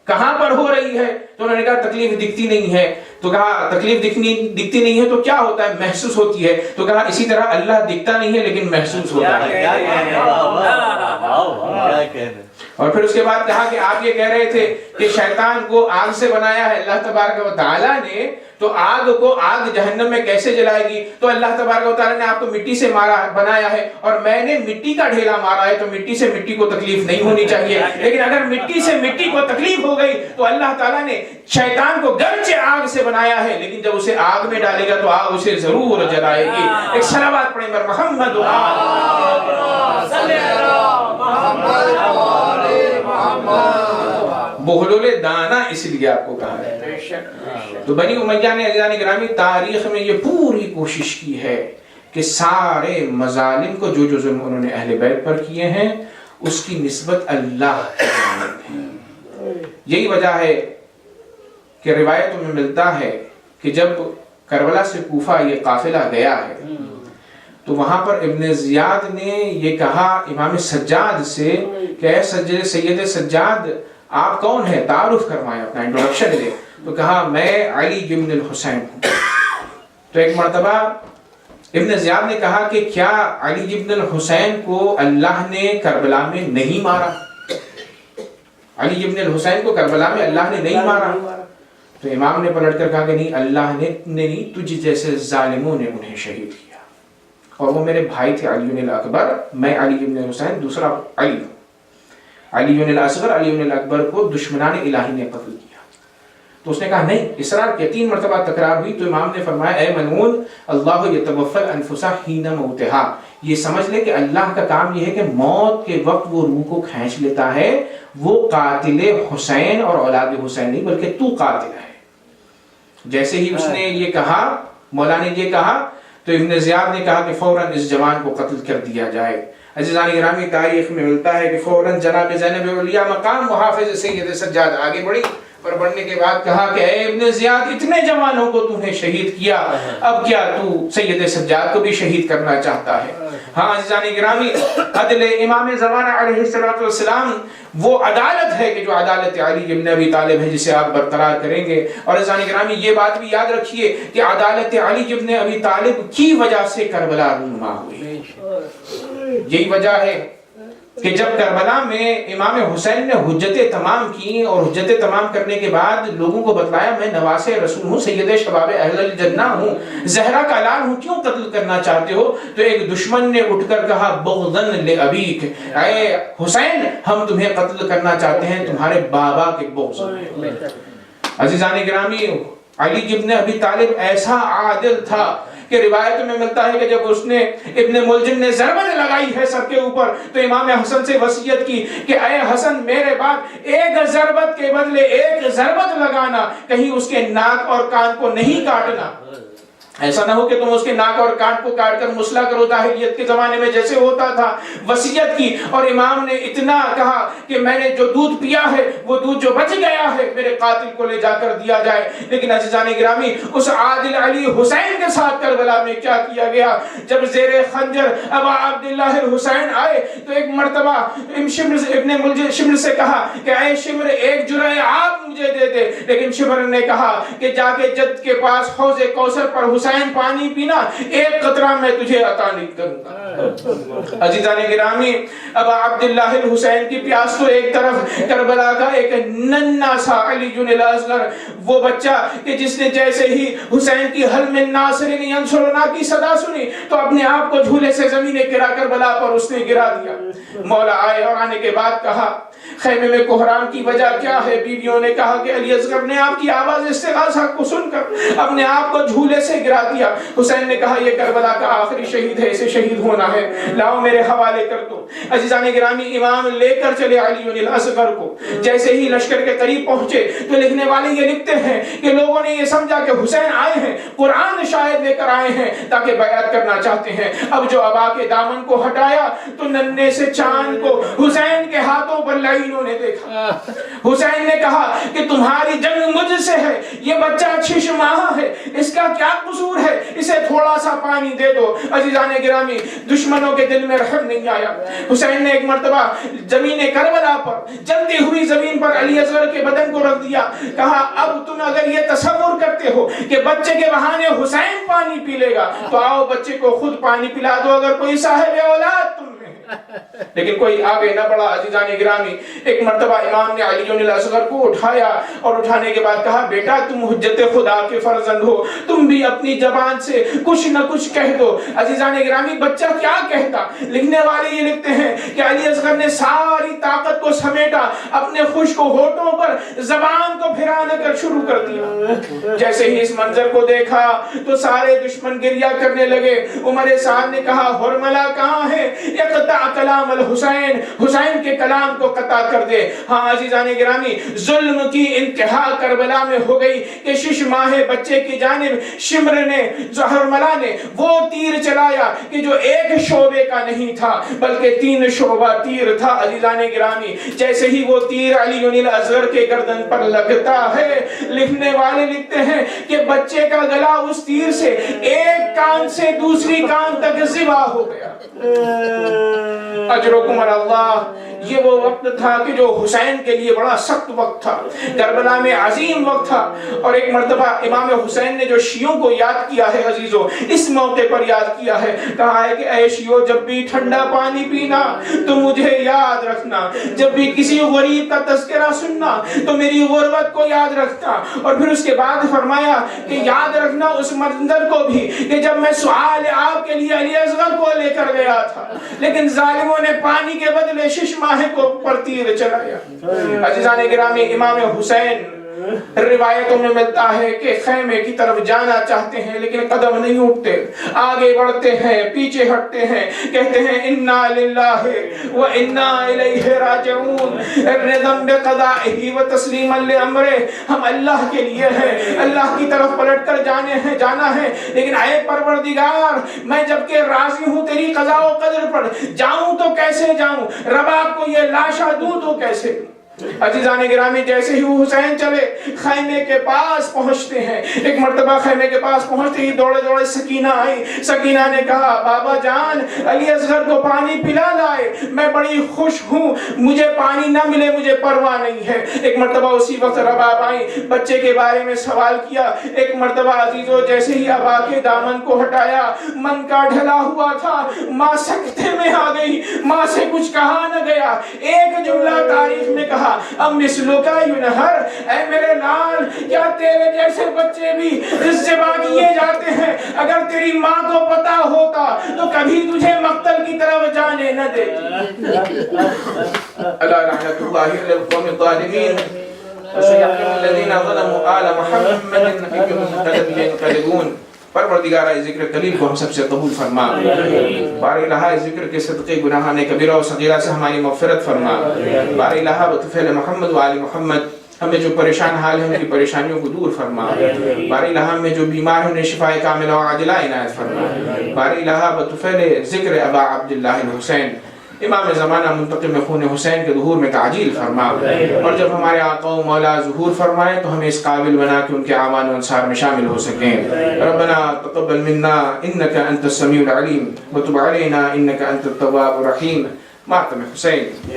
کہاں پر ہو رہی ہے؟ تو انہوں نے کہا تکلیف دکھتی نہیں ہے. تو کہا تکلیف دکھتی نہیں ہے تو کیا ہوتا ہے؟ محسوس ہوتی ہے. تو کہا اسی طرح اللہ دکھتا نہیں ہے لیکن محسوس ہوتا ہے. اور پھر اس کے بعد کہا کہ آپ یہ کہہ رہے تھے کہ شیطان کو آگ سے بنایا ہے اللہ تبارک و تعالیٰ نے، تو آگ کو آگ جہنم میں کیسے جلائے گی؟ تو اللہ تبارک و تعالیٰ نے آپ کو مٹی سے بنایا ہے اور میں نے مٹی کا ڈھیلا مارا ہے، تو مٹی سے مٹی کو تکلیف نہیں ہونی چاہیے. لیکن اگر مٹی سے مٹی کو تکلیف ہو گئی تو اللہ تعالیٰ نے شیطان کو گرچہ آگ سے بنایا ہے لیکن جب اسے آگ میں ڈالے گا تو آگ اسے ضرور جلائے گی. ایک صلوات پڑھیں بر محمد بہلول دانا اس لیے آپ کو کہا ہے. تو بنی امیہ نے عزیزان گرامی تاریخ میں یہ پوری کوشش کی ہے کہ سارے مظالم کو جو ظلم انہوں نے اہل بیت پر کیے ہیں اس کی نسبت اللہ کی جانب ہے. یہی وجہ ہے کہ روایتوں میں ملتا ہے کہ جب کربلا سے کوفہ یہ قافلہ گیا ہے تو وہاں پر ابن زیاد نے یہ کہا امام سجاد سے کہ اے سید سجاد آپ کون ہیں؟ تعارف کروائیں، اپنا انٹروڈکشن دیں. تو کہا میں علی بن الحسین ہوں. تو ایک مرتبہ ابن زیاد نے کہا کہ کیا علی بن الحسین کو اللہ نے کربلا میں نہیں مارا؟ علی بن الحسین کو کربلا میں اللہ نے نہیں مارا؟ تو امام نے پلٹ کر کہا کہ نہیں، اللہ نے نہیں، تجھ جیسے ظالموں نے انہیں شہید کیا، اور وہ میرے بھائی تھے علی الاکبر. میں علی بن الحسین دوسرا علی ہوں. علی الاصغر علی الاکبر کو دشمنان الہی نے قتل کیا. تو اس نے کہا نہیں، اصرار کیا. 3 مرتبہ تکرار ہوئی تو امام نے فرمایا اے ملعون، اللہ یتوفی الانفس حین موتها، یہ سمجھ لے کہ اللہ کا کام یہ ہے کہ موت کے وقت وہ روح کو کھینچ لیتا ہے. وہ قاتل حسین اور اولاد حسین نہیں بلکہ تو قاتل ہے. جیسے ہی اس نے یہ کہا، مولا نے یہ کہا، تو ابن زیاد نے کہا کہ فوراً اس جوان کو قتل کر دیا جائے. عزیزان گرامی تاریخ میں ملتا ہے کہ فوراً جناب زینب اولیاء مقام محافظ سید سجاد آگے بڑھی اور بڑھنے کے بعد کہا کہ اے ابن زیاد، اتنے جوانوں کو تو نے شہید کیا، اب کیا تو سید سجاد کو بھی شہید کرنا چاہتا ہے؟ ہاں عزیزان گرامی، عدل امام زمانہ علیہ السلام وہ عدالت ہے کہ جو عدالت علی بن ابی طالب ہے جسے آپ برقرار کریں گے. اور عزیزان گرامی یہ بات بھی یاد رکھیے کہ عدالت علی بن ابی طالب کی وجہ سے کربلا رونما ہوئی. یہی وجہ ہے کہ جب کربلا میں امام حسین نے حجتیں تمام کی اور حجتیں تمام کرنے کے بعد لوگوں کو بتلایا میں نواس رسول ہوں، سید شباب اہل الجنہ ہوں، زہرا کا لال ہوں، کیوں قتل کرنا چاہتے ہو؟ تو ایک دشمن نے اٹھ کر کہا بغضاً لابیک، اے حسین ہم تمہیں قتل کرنا چاہتے ہیں تمہارے بابا کے بغض میں. عزیزان گرامی علی ابن ابی طالب ایسا عادل تھا کہ روایت میں ملتا ہے کہ جب اس نے ابن ملجم نے ضربت لگائی ہے سر کے اوپر تو امام حسن سے وصیت کی کہ اے حسن میرے بعد ایک ضربت کے بدلے ایک ضربت لگانا، کہیں اس کے ناک اور کان کو نہیں کاٹنا. ایسا نہ ہو کہ تم اس کے ناک اور کان کو کاٹ کر مسئلہ کرو جاہلیت کے زمانے میں جیسے ہوتا تھا. وصیت کی اور امام نے اتنا کہا کہ میں نے جو دودھ پیا ہے وہ دودھ جو بچ گیا ہے میرے قاتل کو لے جا کر دیا جائے. لیکن عزیزان گرامی اس عادل علی حسین کے ساتھ کربلا میں کیا کیا گیا؟ جب زیر خنجر ابا عبداللہ الحسین آئے تو ایک مرتبہ ابن ملجم شمر سے کہا کہ اے شمر ایک جرعہ آپ مجھے دے دے. لیکن شمر نے کہا کہ جا کے جد کے پاس حوض کوثر پر حسین پانی پینا، ایک قطرہ میں تجھے عطا نہیں کروں گا. عزیزان گرامی ابا عبداللہ الحسین کی پیاس تو ایک طرف، کربلا کا ایک ننھا سا علی الاصغر وہ بچہ کہ جس نے جیسے ہی حسین کی حل من ناصر ینصرنا کی صدا سنی تو اپنے آپ کو جھولے سے زمین گرا کربلا پر اس نے گرا دیا. مولا آئے اور آنے کے بعد کہا خیمے میں کوہرام کی وجہ کیا ہے؟ بیویوں نے کہا کہ علی اصغر نے آپ کی آواز استغاثہ کو سن کر اپنے آپ کو جھولے سے گرا دیا. حسین نے کہا یہ کربلا کا آخری شہید ہے، اسے شہید ہونا ہے، لاؤ میرے حوالے کر دو. عزیزان گرامی امام لے کر چلے علی الاصغر کو. جیسے ہی لشکر کے قریب پہنچے تو لکھنے والے یہ لکھتے ہیں کہ لوگوں نے یہ سمجھا کہ حسین آئے ہیں، قرآن شاید لے کر آئے ہیں تاکہ بیعت کرنا چاہتے ہیں. اب جو ابا کے دامن کو ہٹایا تو ننھے سے چاند کو حسین کے ہاتھوں پر لعینوں نے دیکھا. حسین نے کہا کہ تمہاری جنگ مجھ سے ہے، یہ بچہ 6 ماہ ہے، اس کا کیا قصور ہے، اسے تھوڑا سا پانی دے دو. عزیزان گرامی دشمنوں کے دل میں رحم نہیں آیا. حسین نے ایک مرتبہ زمین کربلا پر جلتی ہوئی زمین پر علی اصغر کے بدن کو رکھ دیا، کہا اب تم اگر یہ تصور کرتے ہو کہ بچے کے بہانے حسین پانی پی لے گا تو آؤ بچے کو خود پانی پلا دو اگر کوئی صاحب اولاد تم میں ہے۔ لیکن کوئی آگے نہ بڑھا۔ عزیزان گرامی، ایک مرتبہ امام نے علی الاصغر کو اٹھایا اور اٹھانے کے بعد کہا بیٹا تم حجت خدا کے فرزند ہو، تم بھی اپنی زبان سے کچھ نہ کچھ کہہ دو۔ عزیزان گرامی، بچہ کیا کہتا؟ لکھنے والے یہ لکھتے ہیں کہ علی اصغر نے ساری طاقت کو سمیٹا، اپنے خشک ہونٹوں پر زبان کو پھرانے کر شروع کر دیا۔ جیسے ہی اس منظر کو دیکھا تو سارے دشمن گریہ کرنے لگے۔ عمر سعد نے کہا حرملہ کہاں ہے؟ اقطع کلام الحسین، حسین کے کلام کو قطع کر دے۔ ہاں عزیزان گرامی، ظلم کی انتہا کربلا میں ہو گئی کہ 6 ماہ بچے کی جانب شمر نے، حرملہ نے وہ تیر چلایا کہ جو ایک شعبے کا نہیں تھا بلکہ 3 شعبہ تیر تھا۔ عزیزان گرامی، جیسے ہی وہ تیر علی الاصغر کے گردن پر لگتا ہے، لکھنے والے لکھتے ہیں کہ بچے کا گلا اس تیر سے ایک کان سے دوسری کان تک ذبح ہو گیا۔ اجرکم اللہ۔ یہ وہ وقت تھا کہ جو حسین کے لیے بڑا سخت وقت تھا، کربلا میں عظیم وقت تھا۔ اور ایک مرتبہ امام حسین نے جو شیعوں کو یاد کیا ہے عزیزو، اس موقع پر یاد کیا ہے، کہا ہے کہ اے شیعو جب بھی ٹھنڈا پانی پینا تو مجھے یاد رکھنا، جب بھی کسی غریب کا تذکرہ سننا تو میری غربت کو یاد رکھنا۔ اور پھر اس کے بعد فرمایا کہ یاد رکھنا اس منظر کو بھی کہ جب میں سؤال آپ کے لیے علی اصغر کو لے کر گیا تھا لیکن ظالموں نے پانی کے بدلے 6 ماہ کو پر تیر چلایا۔ عزیزان گرامی، امام حسین روایتوں میں ملتا ہے کہ خیمے کی طرف جانا چاہتے ہیں لیکن قدم نہیں اٹھتے، آگے بڑھتے ہیں، پیچھے ہٹتے ہیں، کہتے ہیں انا للہ و انا الیہ راجعون، رضا بقضائہ و تسلیما لامرہ، ہم اللہ کے لیے ہیں، اللہ کی طرف پلٹ کر جانا ہے، لیکن اے پروردگار میں جبکہ راضی ہوں تیری قضاء و قدر پر، جاؤں تو کیسے جاؤں، رب آپ کو یہ لاشا دوں تو کیسے دوں۔ عزیزان گرامی، جیسے ہی وہ حسین چلے خیمے کے پاس پہنچتے ہیں، ایک مرتبہ خیمے کے پاس پہنچتے ہی دوڑے دوڑے سکینہ آئی۔ سکینہ نے کہا بابا جان علی اصغر کو پانی پلا لائے، میں بڑی خوش ہوں، مجھے پانی نہ ملے مجھے پرواہ نہیں ہے۔ ایک مرتبہ اسی وقت رباب آئی، بچے کے بارے میں سوال کیا۔ ایک مرتبہ عزیزو جیسے ہی ابا کے دامن کو ہٹایا، من کا ڈھلا ہوا تھا، ماں سکتے میں آ گئی، ماں سے کچھ کہا نہ گیا، ایک جملہ تاریخ میں کہا اب مثلو کا ینہر، اے میرے لال کیا تیرے جیسے بچے بھی ذبح کیے جاتے ہیں؟ اگر تیری ماں کو پتا ہوتا تو کبھی تجھے مقتل کی طرف جانے نہ دیتی۔ الا لعنۃ اللہ علی القوم الظالمین وسيحكم الذين ظلموا آل محمد أيهم ينقلبون۔ پروردگارہ ذکر کلیم کو ہم سب سے قبول فرما، بار الہ ذکر کے صدقے گناہان کبیرہ و صغیرہ سے ہماری مغفرت فرما، بار الہ بطفیل محمد و آل محمد ہمیں جو پریشان حال ہیں ان کی پریشانیوں کو دور فرما، بار الہ میں جو بیمار ہیں انہیں شفاء کاملہ و عاجلہ عنایت فرما، بار الہ بطفیل ذکر ابا عبداللہ الحسین امام زمانہ منتقم خون حسین کے ظہور میں تعجیل فرما، اور جب ہمارے آقا و مولا ظہور فرمائے تو ہمیں اس قابل بنا کہ ان کے اعوان و انصار میں شامل ہو سکیں۔ ربنا تقبل منا انك انت السمیع العلیم وتب علینا انك انت التواب الرحیم۔ ماتم حسین۔